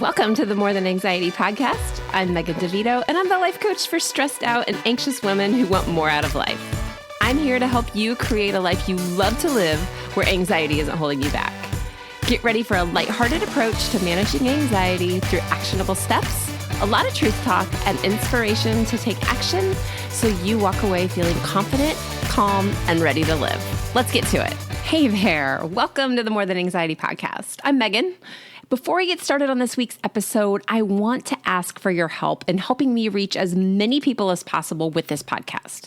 Welcome to the More Than Anxiety podcast. I'm Megan DeVito, and I'm the life coach for stressed out and anxious women who want more out of life. I'm here to help you create a life you love to live where anxiety isn't holding you back. Get ready for a lighthearted approach to managing anxiety through actionable steps, a lot of truth talk, and inspiration to take action so you walk away feeling confident, calm, and ready to live. Let's get to it. Hey there. Welcome to the More Than Anxiety podcast. I'm Megan. Before I get started on this week's episode, I want to ask for your help in helping me reach as many people as possible with this podcast.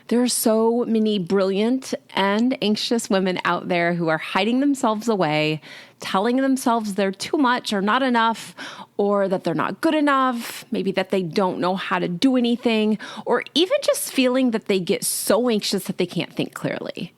There are so many brilliant and anxious women out there who are hiding themselves away, telling themselves they're too much or not enough, or that they're not good enough, maybe that they don't know how to do anything, or even just feeling that they get so anxious that they can't think clearly.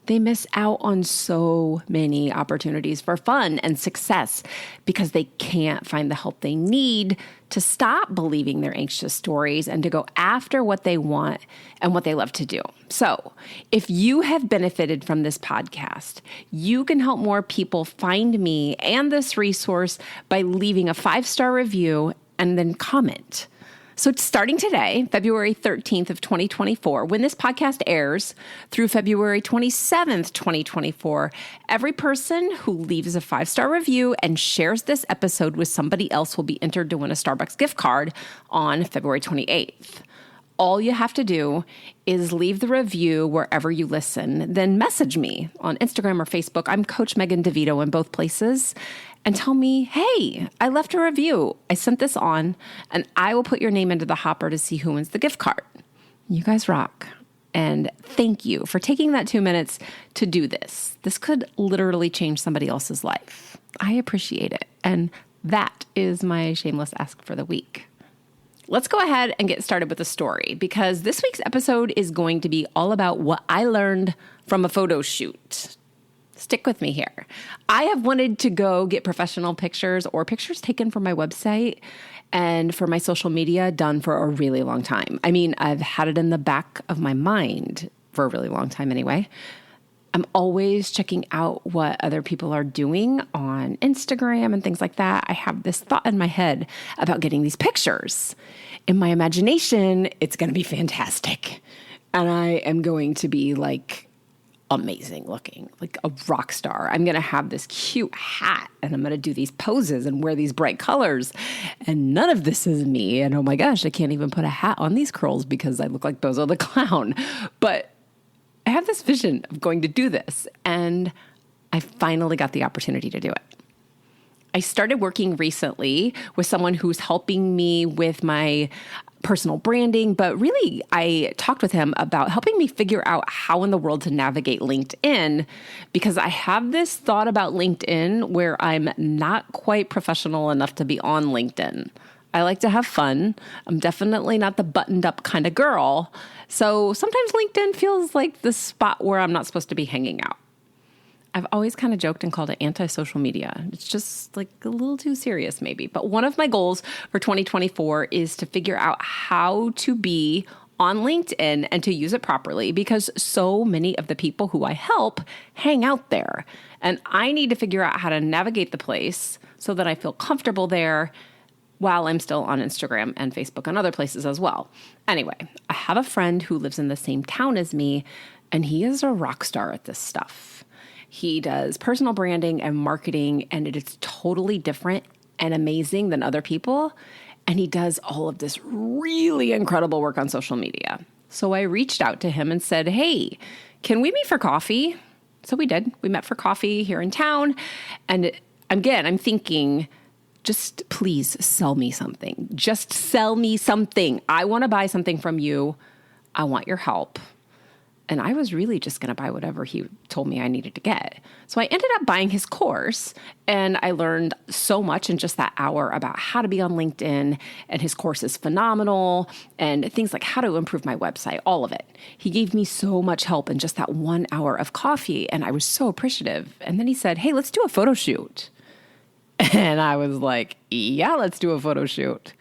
They miss out on so many opportunities for fun and success because they can't find the help they need to stop believing their anxious stories and to go after what they want and what they love to do. So, if you have benefited from this podcast, you can help more people find me and this resource by leaving a 5-star review and then comment. So starting today, February 13th of 2024, when this podcast airs through February 27th, 2024, every person who leaves a 5-star review and shares this episode with somebody else will be entered to win a Starbucks gift card on February 28th. All you have to do is leave the review wherever you listen, then message me on Instagram or Facebook. I'm Coach Megan DeVito in both places. And tell me, hey, I left a review. I sent this on, and I will put your name into the hopper to see who wins the gift card. You guys rock. And thank you for taking that 2 minutes to do this. This could literally change somebody else's life. I appreciate it. And that is my shameless ask for the week. Let's go ahead and get started with a story, because this week's episode is going to be all about what I learned from a photo shoot. Stick with me here. I have wanted to go get professional pictures or pictures taken from my website and for my social media done for a really long time. I mean, I've had it in the back of my mind for a really long time anyway. I'm always checking out what other people are doing on Instagram and things like that. I have this thought in my head about getting these pictures. In my imagination, it's going to be fantastic. And I am going to be like amazing looking, like a rock star. I'm going to have this cute hat and I'm going to do these poses and wear these bright colors. And none of this is me. And oh my gosh, I can't even put a hat on these curls because I look like Bozo the Clown. But I have this vision of going to do this, and I finally got the opportunity to do it. I started working recently with someone who's helping me with my personal branding, but really I talked with him about helping me figure out how in the world to navigate LinkedIn, because I have this thought about LinkedIn where I'm not quite professional enough to be on LinkedIn. I like to have fun. I'm definitely not the buttoned up kind of girl. So sometimes LinkedIn feels like the spot where I'm not supposed to be hanging out. I've always kind of joked and called it anti-social media. It's just like a little too serious maybe. But one of my goals for 2024 is to figure out how to be on LinkedIn and to use it properly, because so many of the people who I help hang out there. And I need to figure out how to navigate the place so that I feel comfortable there while I'm still on Instagram and Facebook and other places as well. Anyway, I have a friend who lives in the same town as me, and he is a rock star at this stuff. He does personal branding and marketing, and it is totally different and amazing than other people. And he does all of this really incredible work on social media. So I reached out to him and said, hey, can we meet for coffee? So we did. We met for coffee here in town. And again, I'm thinking, just please sell me something. Just sell me something. I want to buy something from you. I want your help. And I was really just going to buy whatever he told me I needed to get. So I ended up buying his course, and I learned so much in just that hour about how to be on LinkedIn, and his course is phenomenal, and things like how to improve my website, all of it. He gave me so much help in just that 1 hour of coffee, and I was so appreciative. And then he said, hey, let's do a photo shoot. And I was like, yeah, let's do a photo shoot.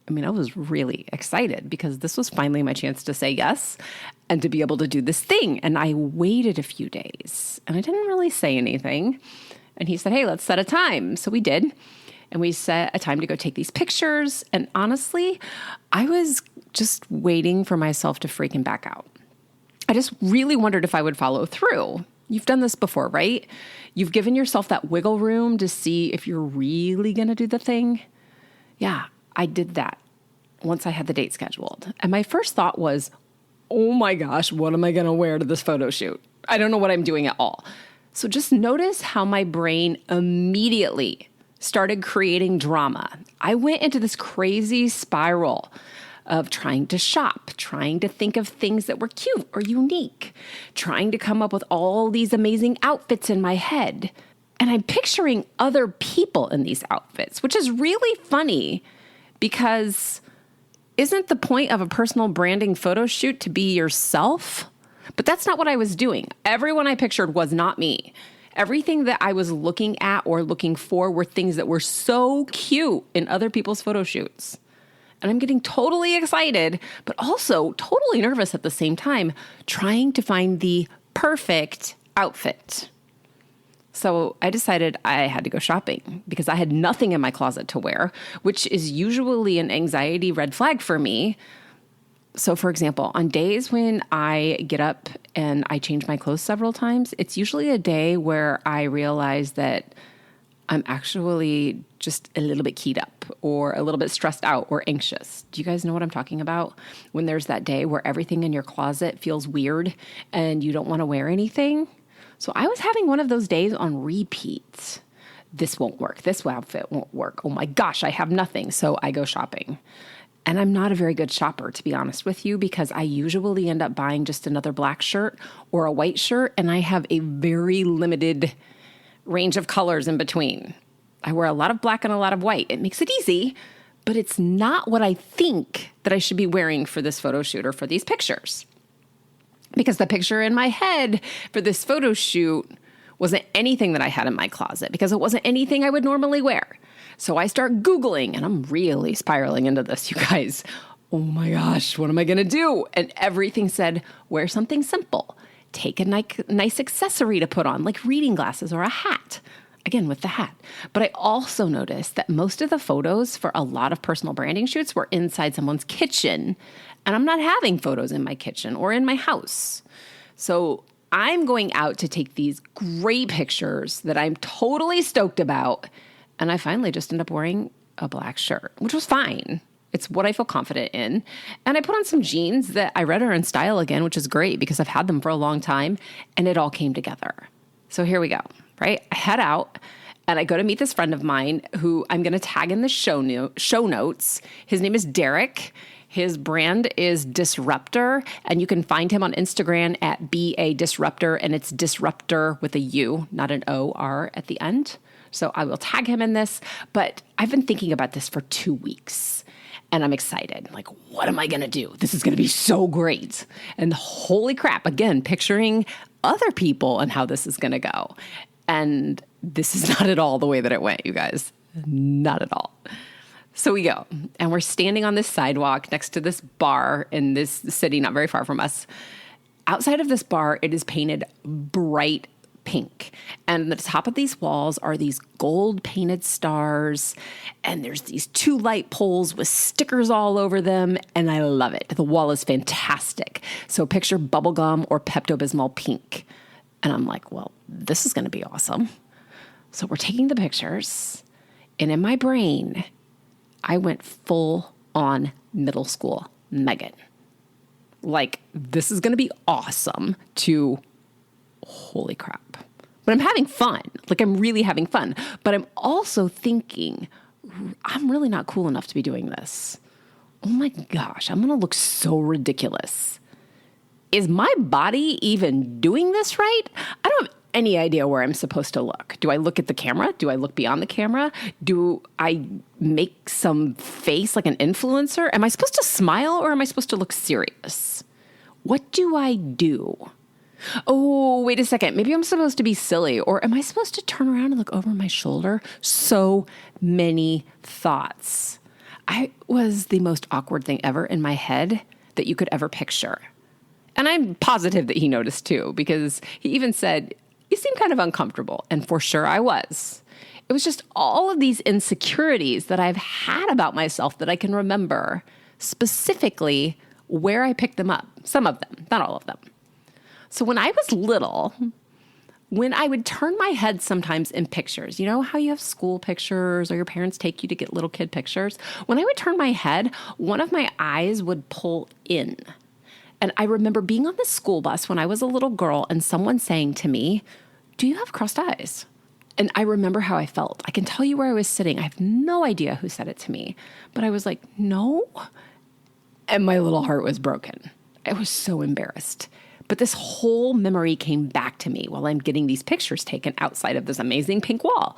I mean, I was really excited because this was finally my chance to say yes and to be able to do this thing. And I waited a few days and I didn't really say anything. And he said, hey, let's set a time. So we did. and we set a time to go take these pictures. And honestly, I was just waiting for myself to freaking back out. I just really wondered if I would follow through. You've done this before, right? You've given yourself that wiggle room to see if you're really going to do the thing. Yeah, I did that once I had the date scheduled. And my first thought was, oh my gosh, what am I going to wear to this photo shoot? I don't know what I'm doing at all. So just notice how my brain immediately started creating drama. I went into this crazy spiral of trying to shop, trying to think of things that were cute or unique, trying to come up with all these amazing outfits in my head. And I'm picturing other people in these outfits, which is really funny because isn't the point of a personal branding photo shoot to be yourself? But that's not what I was doing. Everyone I pictured was not me. Everything that I was looking at or looking for were things that were so cute in other people's photo shoots. And I'm getting totally excited, but also totally nervous at the same time, trying to find the perfect outfit. So I decided I had to go shopping because I had nothing in my closet to wear, which is usually an anxiety red flag for me. So for example, on days when I get up and I change my clothes several times, it's usually a day where I realize that I'm actually just a little bit keyed up or a little bit stressed out or anxious. Do you guys know what I'm talking about? When there's that day where everything in your closet feels weird and you don't want to wear anything. So I was having one of those days on repeat. This won't work. This outfit won't work. Oh my gosh, I have nothing. So I go shopping. And I'm not a very good shopper, to be honest with you, because I usually end up buying just another black shirt or a white shirt, and I have a very limited range of colors in between. I wear a lot of black and a lot of white. It makes it easy, but it's not what I think that I should be wearing for this photo shoot or for these pictures. Because the picture in my head for this photo shoot wasn't anything that I had in my closet because it wasn't anything I would normally wear. So I start Googling, and I'm really spiraling into this, you guys. Oh my gosh, what am I going to do? And everything said, wear something simple. Take a nice accessory to put on, like reading glasses or a hat. Again, with the hat. But I also noticed that most of the photos for a lot of personal branding shoots were inside someone's kitchen. And I'm not having photos in my kitchen or in my house. So I'm going out to take these great pictures that I'm totally stoked about. And I finally just end up wearing a black shirt, which was fine. It's what I feel confident in. And I put on some jeans that I read are in style again, which is great because I've had them for a long time. And it all came together. So here we go, right? I head out and I go to meet this friend of mine who I'm going to tag in the show notes. His name is Derek. His brand is Disruptor, and you can find him on Instagram at @BADisruptor, and it's Disruptor with a U, not an O-R at the end. So I will tag him in this, but I've been thinking about this for 2 weeks, and I'm excited. Like, what am I going to do? This is going to be so great. And holy crap, again, picturing other people and how this is going to go. And this is not at all the way that it went, you guys. Not at all. So we go, and we're standing on this sidewalk next to this bar in this city not very far from us. Outside of this bar, it is painted bright pink. And the top of these walls are these gold painted stars. And there's these 2 light poles with stickers all over them. And I love it. The wall is fantastic. So picture bubblegum or Pepto-Bismol pink. And I'm like, well, this is going to be awesome. So we're taking the pictures. And in my brain, I went full on middle school Megan. Like, this is going to be awesome to holy crap. But I'm having fun. Like, I'm really having fun. But I'm also thinking, I'm really not cool enough to be doing this. Oh my gosh, I'm going to look so ridiculous. Is my body even doing this right? I don't have any idea where I'm supposed to look. Do I look at the camera? Do I look beyond the camera? Do I make some face like an influencer? Am I supposed to smile or am I supposed to look serious? What do I do? Oh, wait a second. Maybe I'm supposed to be silly, or am I supposed to turn around and look over my shoulder? So many thoughts. I was the most awkward thing ever in my head that you could ever picture. And I'm positive that he noticed too, because he even said, you seem kind of uncomfortable. And for sure I was. It was just all of these insecurities that I've had about myself that I can remember, specifically where I picked them up. Some of them, not all of them. So when I was little, when I would turn my head sometimes in pictures, you know how you have school pictures or your parents take you to get little kid pictures? When I would turn my head, one of my eyes would pull in. And I remember being on the school bus when I was a little girl and someone saying to me, "Do you have crossed eyes?" And I remember how I felt. I can tell you where I was sitting. I have no idea who said it to me, but I was like, "No." And my little heart was broken. I was so embarrassed. But this whole memory came back to me while I'm getting these pictures taken outside of this amazing pink wall.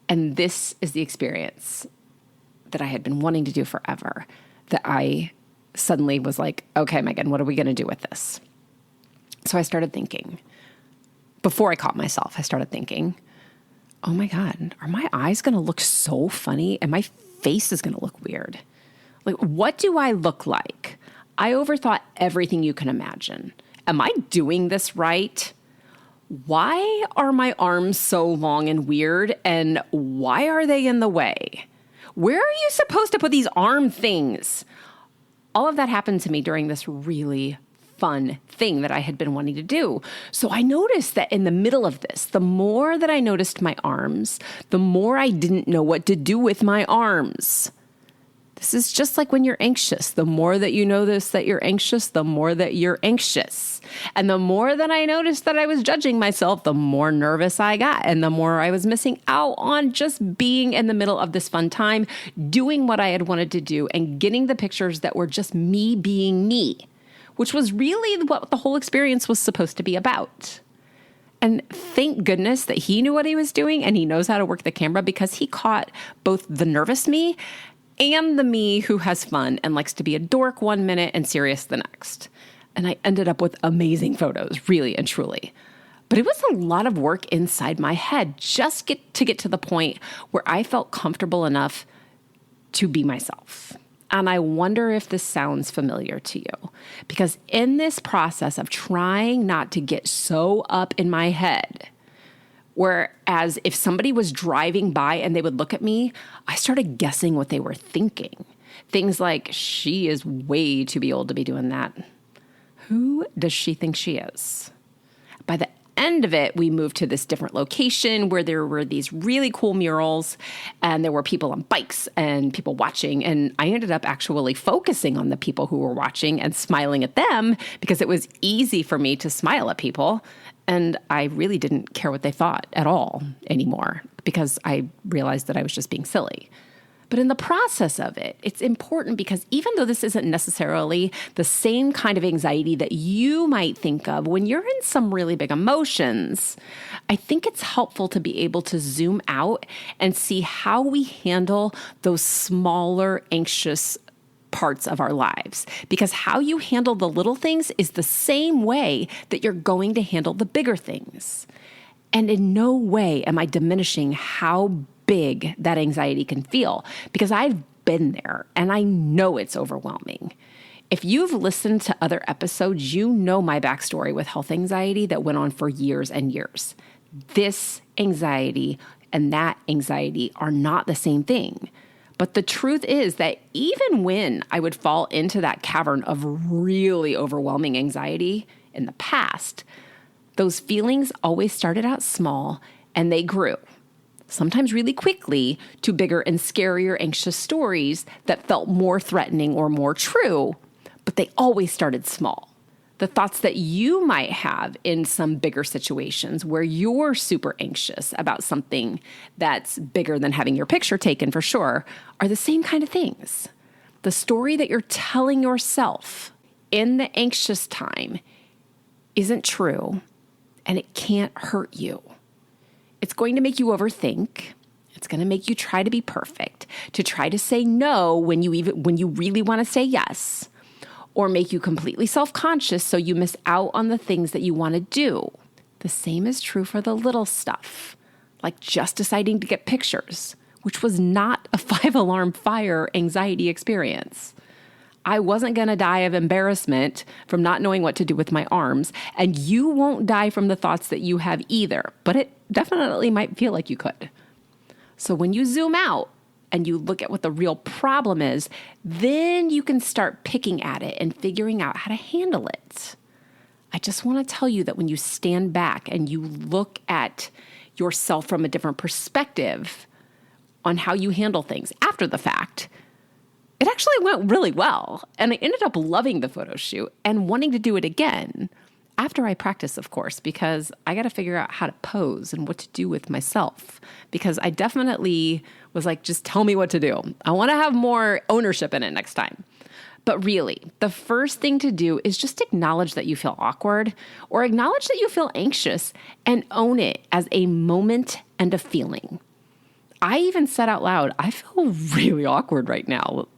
And this is the experience that I had been wanting to do forever, that I suddenly was like, okay, Megan, what are we going to do with this? So I started thinking, before I caught myself, I started thinking, oh my God, are my eyes going to look so funny and my face is going to look weird? Like, what do I look like? I overthought everything you can imagine. Am I doing this right? Why are my arms so long and weird? And why are they in the way? Where are you supposed to put these arm things? All of that happened to me during this really fun thing that I had been wanting to do. So I noticed that in the middle of this, the more that I noticed my arms, the more I didn't know what to do with my arms. This is just like when you're anxious. The more that you notice that you're anxious, the more that you're anxious. And the more that I noticed that I was judging myself, the more nervous I got. And the more I was missing out on just being in the middle of this fun time, doing what I had wanted to do and getting the pictures that were just me being me, which was really what the whole experience was supposed to be about. And thank goodness that he knew what he was doing and he knows how to work the camera, because he caught both the nervous me and the me who has fun and likes to be a dork one minute and serious the next. And I ended up with amazing photos, really and truly. But it was a lot of work inside my head just to get to the point where I felt comfortable enough to be myself. And I wonder if this sounds familiar to you, because in this process of trying not to get so up in my head, whereas if somebody was driving by and they would look at me, I started guessing what they were thinking. Things like, she is way too old to be doing that. Who does she think she is? By the end of it, we moved to this different location where there were these really cool murals and there were people on bikes and people watching. And I ended up actually focusing on the people who were watching and smiling at them because it was easy for me to smile at people. And I really didn't care what they thought at all anymore because I realized that I was just being silly. But in the process of it, it's important because even though this isn't necessarily the same kind of anxiety that you might think of when you're in some really big emotions, I think it's helpful to be able to zoom out and see how we handle those smaller, anxious parts of our lives. Because how you handle the little things is the same way that you're going to handle the bigger things. And in no way am I diminishing how big that anxiety can feel, because I've been there and I know it's overwhelming. If you've listened to other episodes, you know my backstory with health anxiety that went on for years and years. This anxiety and that anxiety are not the same thing. But the truth is that even when I would fall into that cavern of really overwhelming anxiety in the past, those feelings always started out small and they grew. Sometimes really quickly, to bigger and scarier anxious stories that felt more threatening or more true, but they always started small. The thoughts that you might have in some bigger situations where you're super anxious about something that's bigger than having your picture taken for sure are the same kind of things. The story that you're telling yourself in the anxious time isn't true, and it can't hurt you. It's going to make you overthink. It's going to make you try to be perfect, to try to say no when you really want to say yes, or make you completely self-conscious so you miss out on the things that you want to do. The same is true for the little stuff, like just deciding to get pictures, which was not a 5-alarm fire anxiety experience. I wasn't going to die of embarrassment from not knowing what to do with my arms, and you won't die from the thoughts that you have either, but it definitely might feel like you could. So when you zoom out and you look at what the real problem is, then you can start picking at it and figuring out how to handle it. I just want to tell you that when you stand back and you look at yourself from a different perspective on how you handle things after the fact, it actually went really well. And I ended up loving the photo shoot and wanting to do it again after I practice, of course, because I got to figure out how to pose and what to do with myself, because I definitely was like, just tell me what to do. I want to have more ownership in it next time. But really, the first thing to do is just acknowledge that you feel awkward or acknowledge that you feel anxious and own it as a moment and a feeling. I even said out loud, I feel really awkward right now.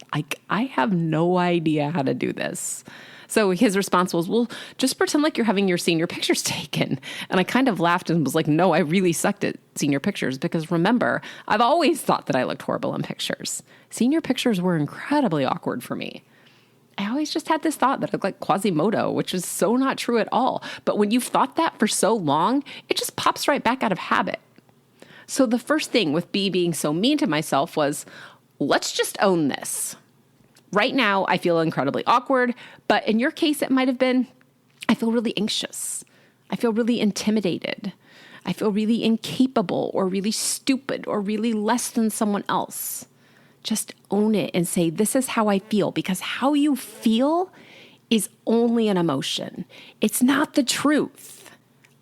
I have no idea how to do this. So his response was, well, just pretend like you're having your senior pictures taken. And I kind of laughed and was like, no, I really sucked at senior pictures, because remember, I've always thought that I looked horrible in pictures. Senior pictures were incredibly awkward for me. I always just had this thought that I looked like Quasimodo, which is so not true at all. But when you've thought that for so long, it just pops right back out of habit. So the first thing with me being so mean to myself was, let's just own this. Right now, I feel incredibly awkward, but in your case, it might have been, I feel really anxious. I feel really intimidated. I feel really incapable or really stupid or really less than someone else. Just own it and say, this is how I feel, because how you feel is only an emotion. It's not the truth.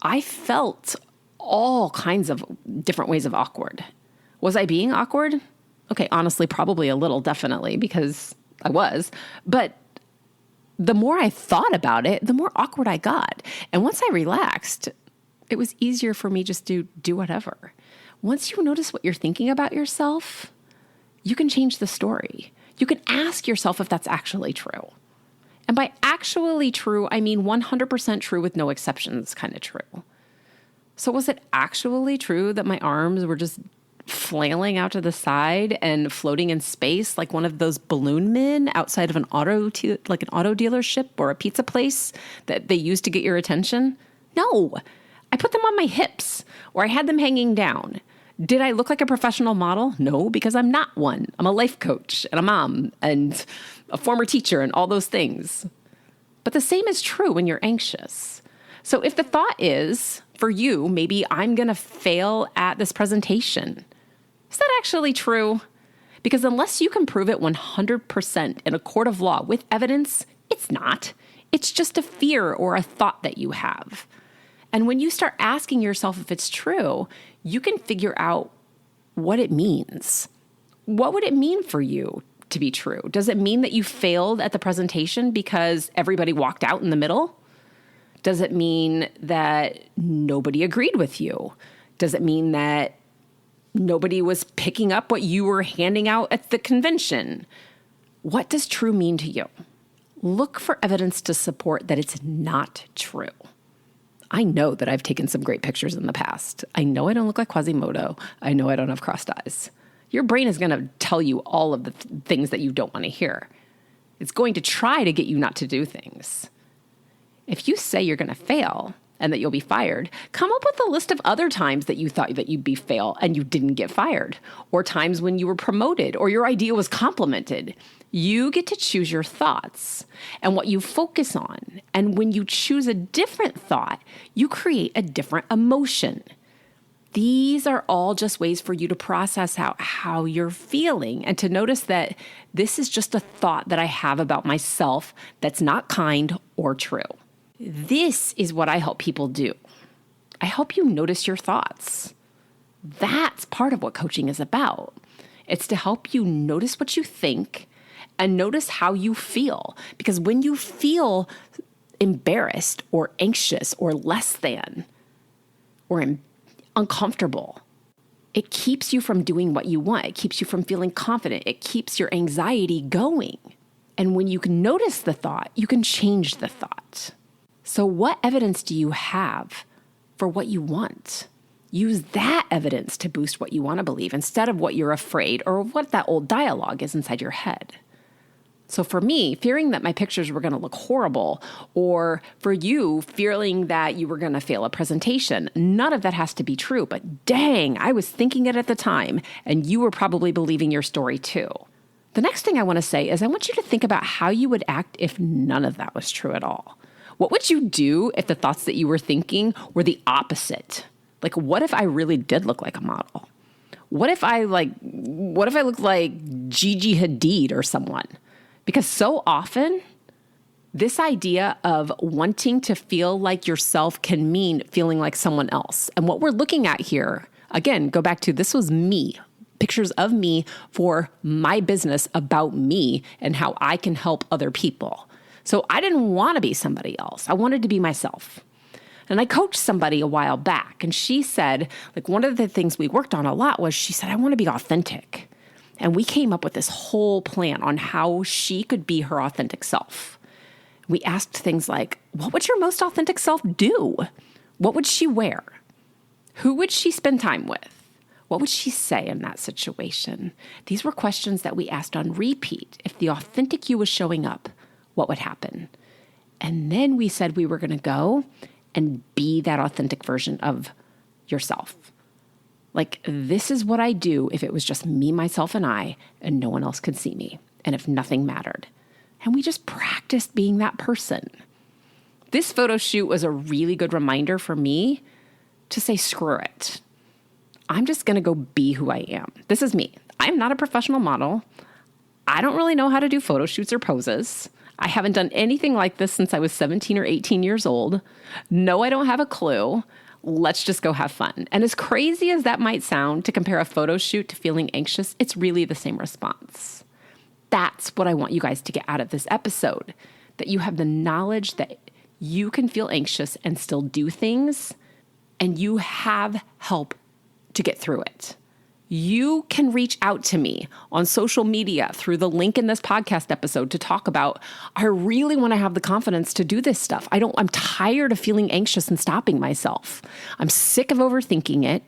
I felt all kinds of different ways of awkward. Was I being awkward? Okay, honestly, probably a little, definitely, because I was. But the more I thought about it, the more awkward I got. And once I relaxed, it was easier for me just to do whatever. Once you notice what you're thinking about yourself, you can change the story. You can ask yourself if that's actually true. And by actually true, I mean 100% true with no exceptions kind of true. So was it actually true that my arms were just flailing out to the side and floating in space like one of those balloon men outside of an auto dealership or a pizza place that they use to get your attention? No, I put them on my hips, or I had them hanging down. Did I look like a professional model? No, because I'm not one. I'm a life coach and a mom and a former teacher and all those things. But the same is true when you're anxious. So if the thought is, for you, maybe I'm going to fail at this presentation, is that actually true? Because unless you can prove it 100% in a court of law with evidence, it's not. It's just a fear or a thought that you have. And when you start asking yourself if it's true, you can figure out what it means. What would it mean for you to be true? Does it mean that you failed at the presentation because everybody walked out in the middle? Does it mean that nobody agreed with you? Does it mean that nobody was picking up what you were handing out at the convention? What does true mean to you? Look for evidence to support that it's not true. I know that I've taken some great pictures in the past. I know I don't look like Quasimodo. I know I don't have crossed eyes. Your brain is going to tell you all of the things that you don't want to hear. It's going to try to get you not to do things. If you say you're going to fail and that you'll be fired, come up with a list of other times that you thought that you'd be fail and you didn't get fired, or times when you were promoted or your idea was complimented. You get to choose your thoughts and what you focus on. And when you choose a different thought, you create a different emotion. These are all just ways for you to process out how you're feeling and to notice that this is just a thought that I have about myself that's not kind or true. This is what I help people do. I help you notice your thoughts. That's part of what coaching is about. It's to help you notice what you think and notice how you feel. Because when you feel embarrassed or anxious or less than or uncomfortable, it keeps you from doing what you want. It keeps you from feeling confident. It keeps your anxiety going. And when you can notice the thought, you can change the thought. So what evidence do you have for what you want? Use that evidence to boost what you want to believe instead of what you're afraid or what that old dialogue is inside your head. So for me, fearing that my pictures were going to look horrible, or for you, fearing that you were going to fail a presentation, none of that has to be true. But dang, I was thinking it at the time, and you were probably believing your story too. The next thing I want to say is I want you to think about how you would act if none of that was true at all. What would you do if the thoughts that you were thinking were the opposite? Like, what if I really did look like a model? What if I looked like Gigi Hadid or someone? Because so often, this idea of wanting to feel like yourself can mean feeling like someone else. And what we're looking at here, again, go back to this was me, pictures of me for my business about me and how I can help other people. So I didn't want to be somebody else. I wanted to be myself. And I coached somebody a while back, and she said, like, one of the things we worked on a lot was she said, I want to be authentic. And we came up with this whole plan on how she could be her authentic self. We asked things like, what would your most authentic self do? What would she wear? Who would she spend time with? What would she say in that situation? These were questions that we asked on repeat. If the authentic you was showing up, what would happen? And then we said we were going to go and be that authentic version of yourself. Like, this is what I do if it was just me, myself, and I, and no one else could see me, and if nothing mattered. And we just practiced being that person. This photo shoot was a really good reminder for me to say, screw it. I'm just going to go be who I am. This is me. I'm not a professional model. I don't really know how to do photo shoots or poses. I haven't done anything like this since I was 17 or 18 years old. No, I don't have a clue. Let's just go have fun. And as crazy as that might sound to compare a photo shoot to feeling anxious, it's really the same response. That's what I want you guys to get out of this episode, that you have the knowledge that you can feel anxious and still do things, and you have help to get through it. You can reach out to me on social media through the link in this podcast episode to talk about, I really want to have the confidence to do this stuff. I'm tired of feeling anxious and stopping myself. I'm sick of overthinking it.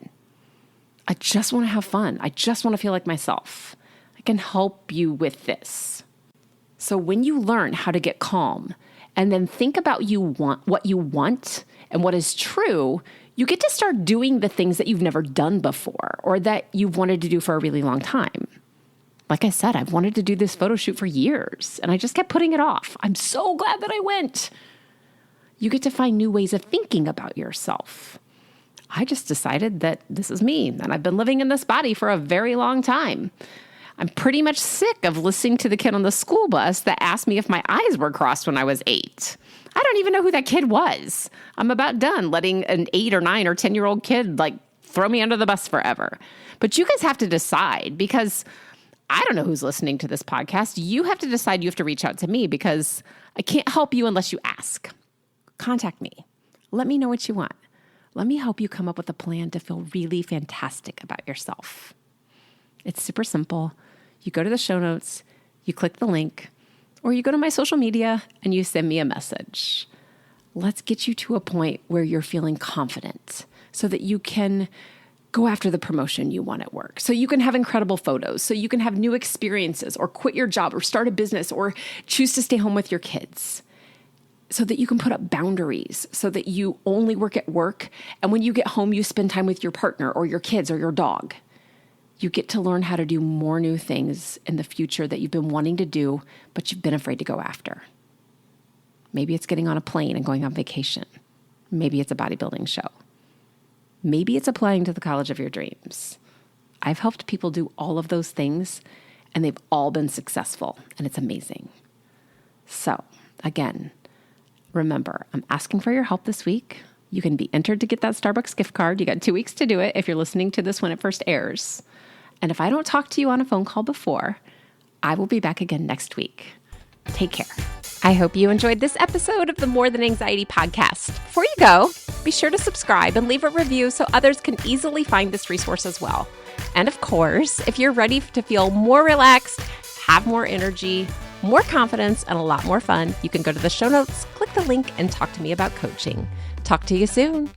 I just want to have fun. I just want to feel like myself. I can help you with this. So when you learn how to get calm and then think about what you want and what is true, you get to start doing the things that you've never done before or that you've wanted to do for a really long time. Like I said, I've wanted to do this photo shoot for years, and I just kept putting it off. I'm so glad that I went. You get to find new ways of thinking about yourself. I just decided that this is me, and I've been living in this body for a very long time. I'm pretty much sick of listening to the kid on the school bus that asked me if my eyes were crossed when I was 8. I don't even know who that kid was. I'm about done letting an 8 or 9 or 10-year-old kid throw me under the bus forever. But you guys have to decide, because I don't know who's listening to this podcast. You have to decide. You have to reach out to me, because I can't help you unless you ask. Contact me. Let me know what you want. Let me help you come up with a plan to feel really fantastic about yourself. It's super simple. You go to the show notes, you click the link, or you go to my social media and you send me a message. Let's get you to a point where you're feeling confident so that you can go after the promotion you want at work, so you can have incredible photos, so you can have new experiences or quit your job or start a business or choose to stay home with your kids, so that you can put up boundaries, so that you only work at work, and when you get home, you spend time with your partner or your kids or your dog. You get to learn how to do more new things in the future that you've been wanting to do, but you've been afraid to go after. Maybe it's getting on a plane and going on vacation. Maybe it's a bodybuilding show. Maybe it's applying to the college of your dreams. I've helped people do all of those things, and they've all been successful, and it's amazing. So, again, remember, I'm asking for your help this week. You can be entered to get that Starbucks gift card. You got 2 weeks to do it if you're listening to this when it first airs. And if I don't talk to you on a phone call before, I will be back again next week. Take care. I hope you enjoyed this episode of the More Than Anxiety podcast. Before you go, be sure to subscribe and leave a review so others can easily find this resource as well. And of course, if you're ready to feel more relaxed, have more energy, more confidence, and a lot more fun, you can go to the show notes, click the link, and talk to me about coaching. Talk to you soon.